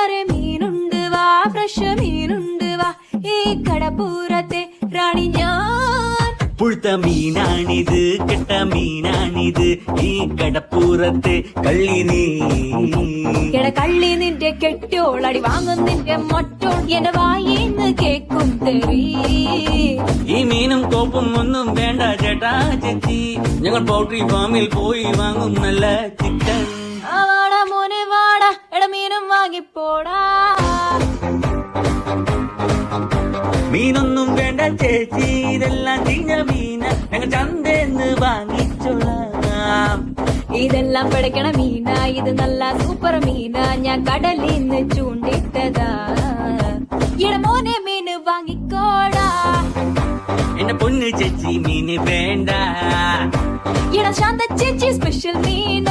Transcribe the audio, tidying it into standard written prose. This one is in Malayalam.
കൂട്ടുകാരെ മീനുണ്ട് വാ, ഫ്രഷ് മീനുണ്ട് വാ, ഈ കടപ്പൂരത്തെ റാണി ഞാൻ. പുഴുത്ത മീനാണിത്, കെട്ട മീനാണിത്, ഈ കടപ്പൂരത്തെ കള്ളി നീ. കള്ളി നിന്റെ കെട്ടോളടി വാങ്ങും നിന്റെ മൊട്ടോൾ, എന്റെ വായിന്ന് കേക്കും തെറി. ഈ മീനും കോപ്പും ഒന്നും വേണ്ട ചേട്ടാ ചേച്ചി, ഞങ്ങൾ പൗൾട്രി ഫാമിൽ പോയി വാങ്ങും നല്ല ചിക്കൻ. വാടാ മോനെ വാടാ, മീനും വാങ്ങിപ്പോടാ. മീനൊന്നും വേണ്ട ചേച്ചി, ഇതെല്ലാം ചീഞ്ഞ മീന, ഞങ്ങൾ ചന്തേന്ന് വാങ്ങിച്ചോളാം. ഇതെല്ലാം പിടയ്ക്കണ മീന, ഇത് നല്ല സൂപ്പർ മീന, ഞാൻ കടലിന്ന് ചൂണ്ടിട്ടതാ. മോനെ മീന് വാങ്ങിക്കോടാ. എന്റെ പൊന്ന് ചേച്ചി മീന് വേണ്ട. ശാന്ത ചേച്ചി സ്പെഷ്യൽ മീന.